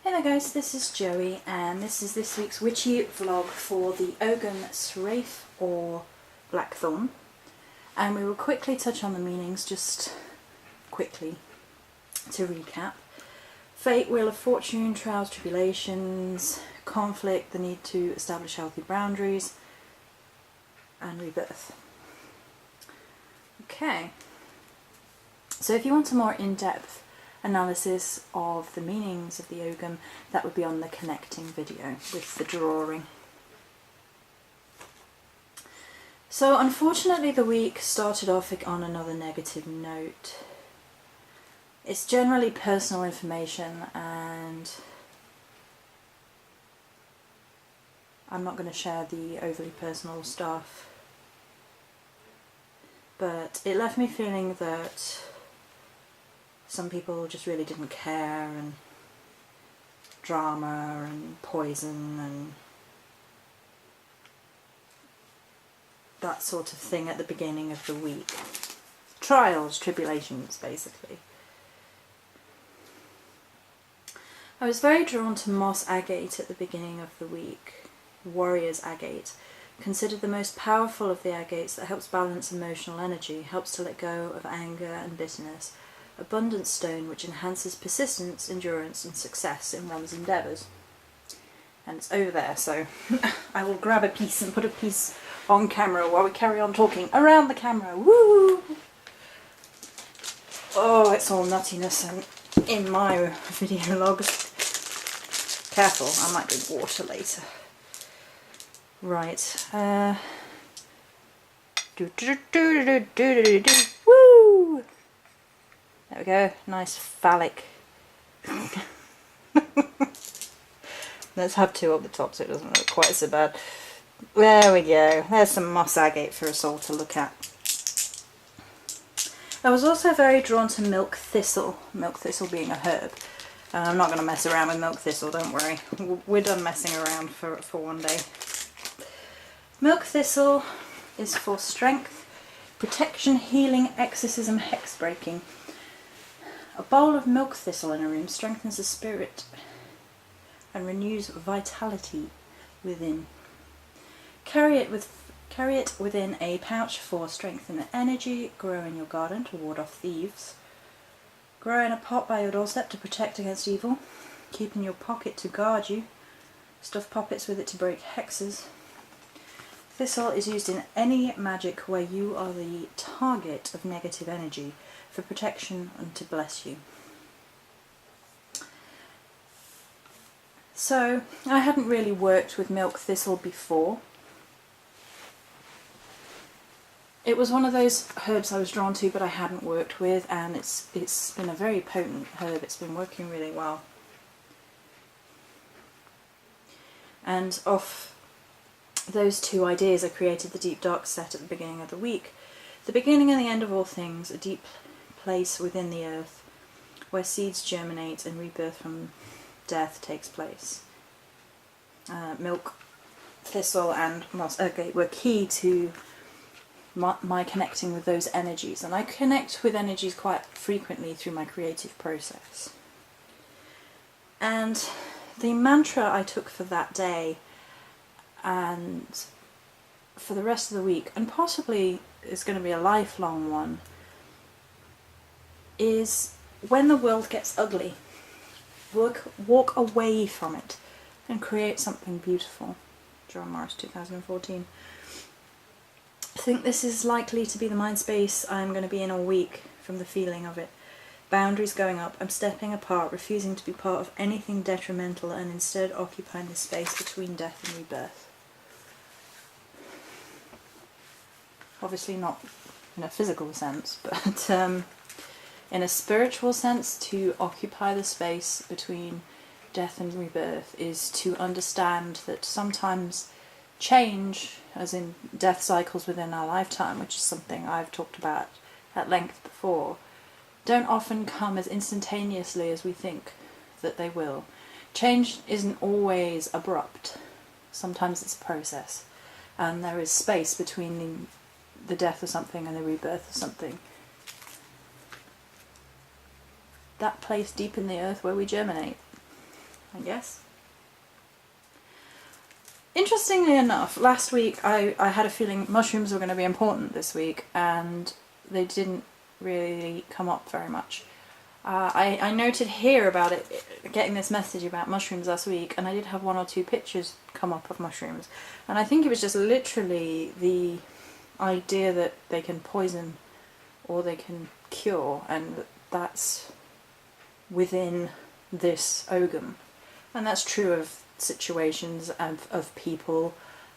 Hey there guys, this is Joey and this is this week's witchy vlog for the Ogham Straif or Blackthorn, and we will quickly touch on the meanings, just quickly to recap. Fate, Wheel of Fortune, Trials, Tribulations, Conflict, the need to establish healthy boundaries, and Rebirth. Okay, so if you want a more in-depth analysis of the meanings of the Ogham, that would be on the connecting video with the drawing. So unfortunately the week started off on another negative note. It's generally personal information and I'm not going to share the overly personal stuff, but it left me feeling that some people just really didn't care, and drama and poison and that sort of thing at the beginning of the week. Trials, tribulations, basically. I was very drawn to Mossar Gate at the beginning of the week. Warrior's Agate, considered the most powerful of the agates that helps balance emotional energy, helps to let go of anger and bitterness. Abundance stone which enhances persistence, endurance and success in one's endeavours. And it's over there, so I will grab a piece and put a piece on camera while we carry on talking around the camera. Woo! Oh, it's all nuttiness and in my video logs. Careful, I might drink water later. Right. Woo! There we go, nice phallic. Let's have two up the top so it doesn't look quite so bad. There we go, there's some Mossar Gate for us all to look at. I was also very drawn to milk thistle being a herb. I'm not going to mess around with milk thistle, don't worry. We're done messing around for one day. Milk thistle is for strength, protection, healing, exorcism, hex breaking. A bowl of milk thistle in a room strengthens the spirit and renews vitality within. Carry it within a pouch for strength and energy. Grow in your garden to ward off thieves. Grow in a pot by your doorstep to protect against evil. Keep in your pocket to guard you. Stuff poppets with it to break hexes. Thistle is used in any magic where you are the target of negative energy, for protection and to bless you. So I hadn't really worked with milk thistle before. It was one of those herbs I was drawn to but I hadn't worked with, and it's been a very potent herb. It's been working really well. And off those two ideas I created the Deep Dark set at the beginning of the week. The beginning and the end of all things, a deep place within the earth where seeds germinate and rebirth from death takes place. Milk thistle and Mossar Gate were key to my connecting with those energies, and I connect with energies quite frequently through my creative process. And the mantra I took for that day and for the rest of the week, and possibly is going to be a lifelong one, is when the world gets ugly, walk away from it and create something beautiful. John Morris, 2014. I think this is likely to be the mind space I'm going to be in all week, from the feeling of it. Boundaries going up, I'm stepping apart, refusing to be part of anything detrimental and instead occupying the space between death and rebirth. Obviously not in a physical sense, but in a spiritual sense, to occupy the space between death and rebirth is to understand that sometimes change, as in death cycles within our lifetime, which is something I've talked about at length before, don't often come as instantaneously as we think that they will. Change isn't always abrupt. Sometimes it's a process, and there is space between the death of something and the rebirth of something. That place deep in the earth where we germinate. I guess. Interestingly enough, last week I had a feeling mushrooms were going to be important this week, and they didn't really come up very much. I noted here about it, getting this message about mushrooms last week, and I did have 1 or 2 pictures come up of mushrooms, and I think it was just literally the idea that they can poison or they can cure, and that's within this ogum. And that's true of situations, of people,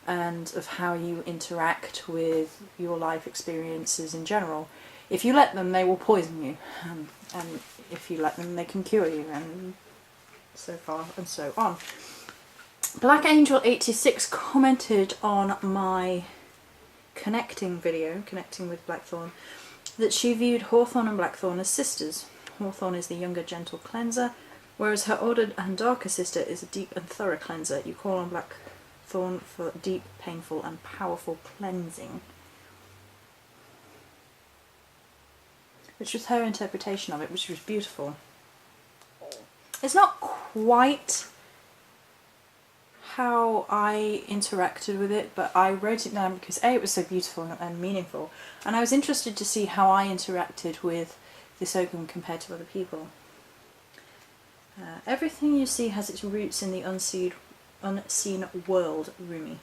and of how you interact with your life experiences in general. If you let them, they will poison you, and if you let them, they can cure you, and so far and so on. Black Angel 86 commented on my connecting video, connecting with Blackthorn, that she viewed Hawthorn and Blackthorn as sisters. Hawthorn is the younger, gentle cleanser, whereas her older and darker sister is a deep and thorough cleanser. You call on Blackthorn for deep, painful, and powerful cleansing. Which was her interpretation of it, which was beautiful. It's not quite how I interacted with it, but I wrote it down because A, it was so beautiful and meaningful, and I was interested to see how I interacted with this ogum compared to other people. Everything you see has its roots in the unseen world, Rumi.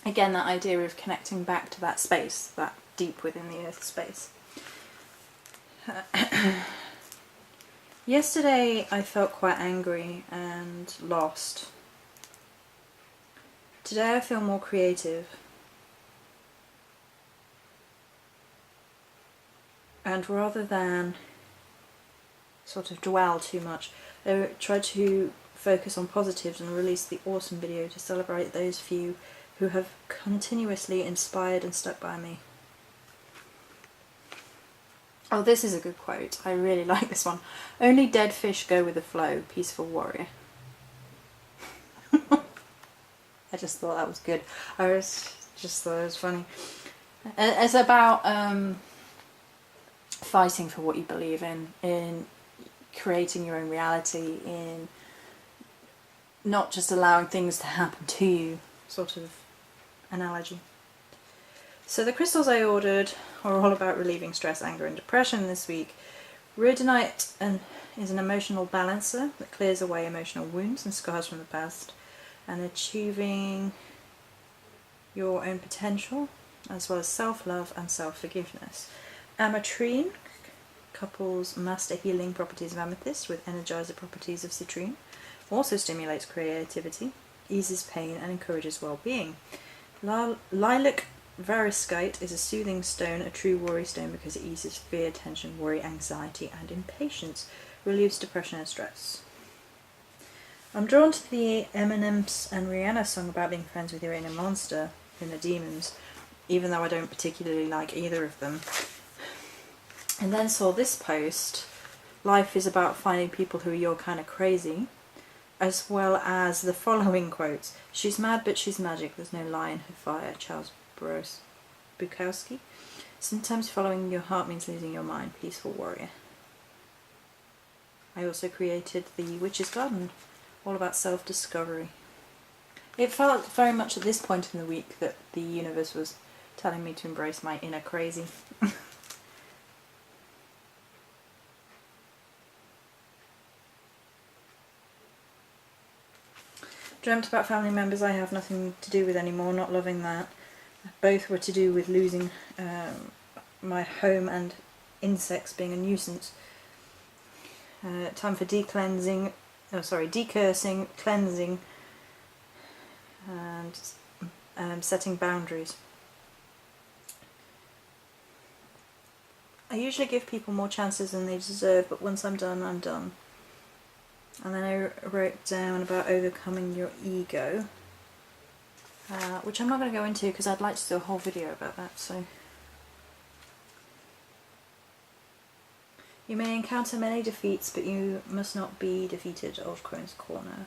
Again, that idea of connecting back to that space, that deep within the earth space. Yesterday I felt quite angry and lost. Today I feel more creative. And rather than sort of dwell too much, I tried to focus on positives and release the awesome video to celebrate those few who have continuously inspired and stuck by me. Oh, this is a good quote. I really like this one. Only dead fish go with the flow, peaceful warrior. I just thought that was good. I just thought it was funny. It's about fighting for what you believe in creating your own reality, in not just allowing things to happen to you, sort of analogy. So the crystals I ordered are all about relieving stress, anger and depression this week. Rhodonite is an emotional balancer that clears away emotional wounds and scars from the past, and achieving your own potential, as well as self-love and self-forgiveness. Ametrine couples master healing properties of amethyst with energizer properties of citrine, also stimulates creativity, eases pain and encourages well-being. Lilac Variskite is a soothing stone, a true worry stone because it eases fear, tension, worry, anxiety and impatience, relieves depression and stress. I'm drawn to the Eminem's and Rihanna song about being friends with your inner monster, inner demons, even though I don't particularly like either of them. And then saw this post, life is about finding people who are your kind of crazy, as well as the following quotes. She's mad but she's magic, there's no lie in her fire, Charles Bukowski. Sometimes following your heart means losing your mind, peaceful warrior. I also created the Witch's Garden, all about self-discovery. It felt very much at this point in the week that the universe was telling me to embrace my inner crazy. Dreamt about family members I have nothing to do with anymore, not loving that. Both were to do with losing my home and insects being a nuisance. Time for decursing, cleansing, and setting boundaries. I usually give people more chances than they deserve, but once I'm done, I'm done. And then I wrote down about overcoming your ego, which I'm not going to go into because I'd like to do a whole video about that. So you may encounter many defeats, but you must not be defeated. Old Crone's Corner.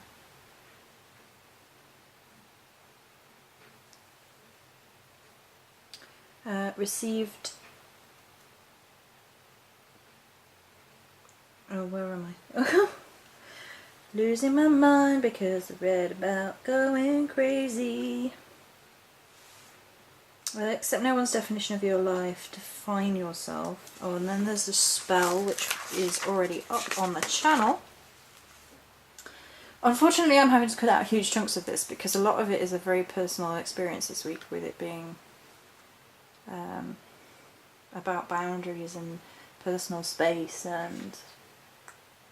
Received where am I? Losing my mind because I read about going crazy. Accept no one's definition of your life. Define yourself. Oh, and then there's the spell, which is already up on the channel. Unfortunately, I'm having to cut out huge chunks of this because a lot of it is a very personal experience this week, with it being about boundaries and personal space and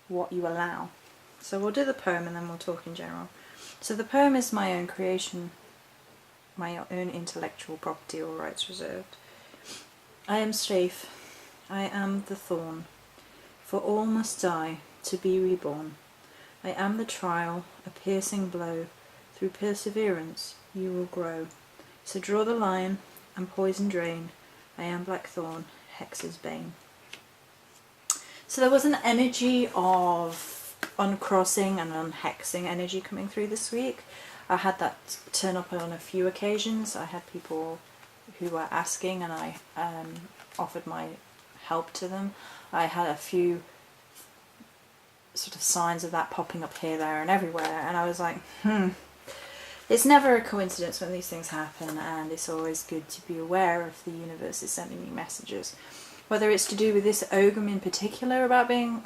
what you allow. So we'll do the poem and then we'll talk in general. So the poem is my own creation, my own intellectual property, all rights reserved. I am Straif, I am the thorn, for all must die to be reborn. I am the trial, a piercing blow, through perseverance you will grow. So draw the line and poison drain, I am Blackthorn, Hex's bane. So there was an energy of uncrossing and unhexing energy coming through this week. I had that turn up on a few occasions. I had people who were asking and I offered my help to them. I had a few sort of signs of that popping up here, there and everywhere, and I was like, It's never a coincidence when these things happen, and it's always good to be aware if the universe is sending me messages. Whether it's to do with this Ogum in particular about being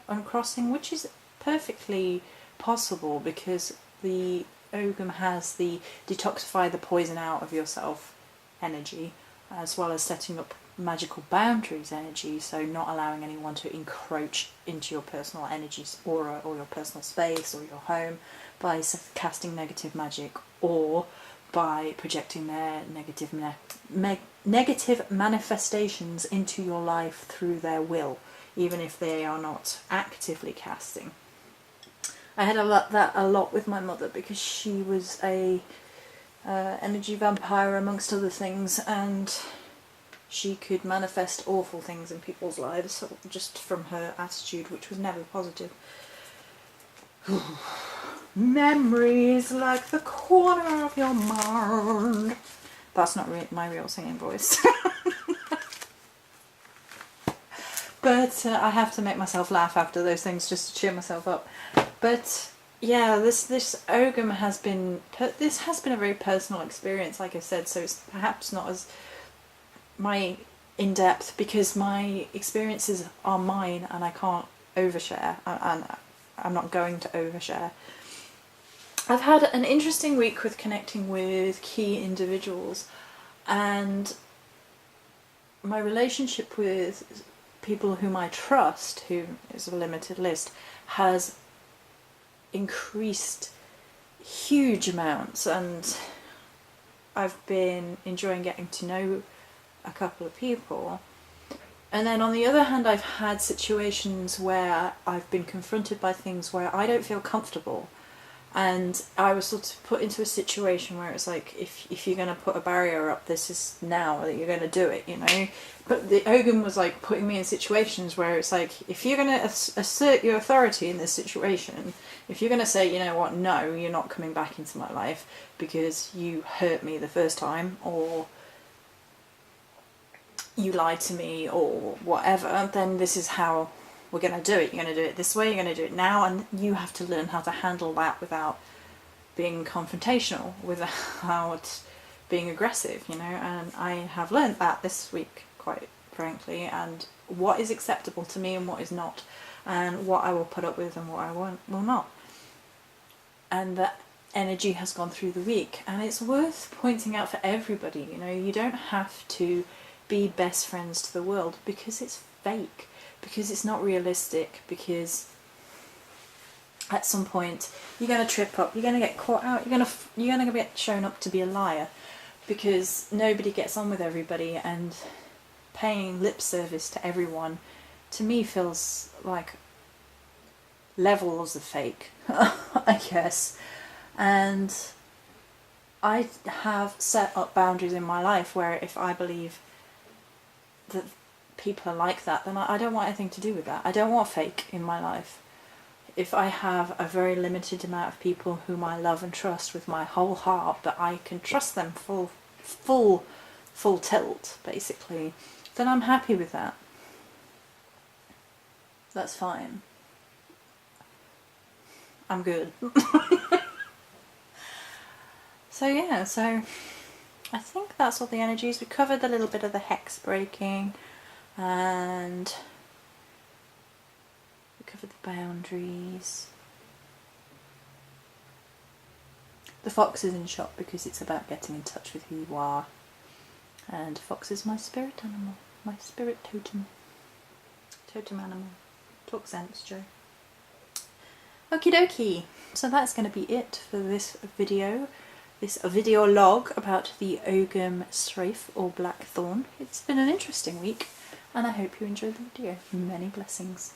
uncrossing, which is perfectly possible because the Ogum has the detoxify the poison out of yourself energy, as well as setting up magical boundaries energy, so not allowing anyone to encroach into your personal energy aura or your personal space or your home by casting negative magic or by projecting their negative manifestations into your life through their will, even if they are not actively casting. I had that a lot with my mother because she was a energy vampire amongst other things, and she could manifest awful things in people's lives just from her attitude, which was never positive. Memories like the corner of your mind. That's not my real singing voice. But I have to make myself laugh after those things just to cheer myself up. But yeah, this Ogum has been a very personal experience, like I said, so it's perhaps not as my in-depth because my experiences are mine and I can't overshare, and I'm not going to overshare. I've had an interesting week with connecting with key individuals, and my relationship with people whom I trust, who is a limited list, has increased huge amounts, and I've been enjoying getting to know a couple of people. And then on the other hand, I've had situations where I've been confronted by things where I don't feel comfortable, and I was sort of put into a situation where it's like, if you're going to put a barrier up, this is now that you're going to do it, you know. But the Ogum was like putting me in situations where it's like, if you're going to assert your authority in this situation, if you're going to say, you know what, no, you're not coming back into my life because you hurt me the first time, or you lied to me, or whatever, then this is how we're going to do it. You're going to do it this way, you're going to do it now, and you have to learn how to handle that without being confrontational, without being aggressive, you know. And I have learned that this week, quite frankly, and what is acceptable to me and what is not, and what I will put up with and what I will not. And that energy has gone through the week, and it's worth pointing out for everybody, you know, you don't have to be best friends to the world because it's fake, because it's not realistic, because at some point you're going to trip up, you're going to get caught out, you're going to get shown up to be a liar, because nobody gets on with everybody, and paying lip service to everyone to me feels like levels of fake, I guess. And I have set up boundaries in my life where if I believe that people are like that, then I don't want anything to do with that. I don't want fake in my life. If I have a very limited amount of people whom I love and trust with my whole heart, that I can trust them full tilt, basically, then I'm happy with that. that's fine. I'm good. So yeah, so I think that's all the energies. We covered a little bit of the hex breaking, and we covered the boundaries. The fox is in shock because it's about getting in touch with who you are. And fox is my spirit animal, my spirit totem. Totem animal. Talk sense, Joe. Okie dokie. So that's going to be it for this video. This video log about the Ogham Straif or Blackthorn. It's been an interesting week, and I hope you enjoyed the video. Many blessings.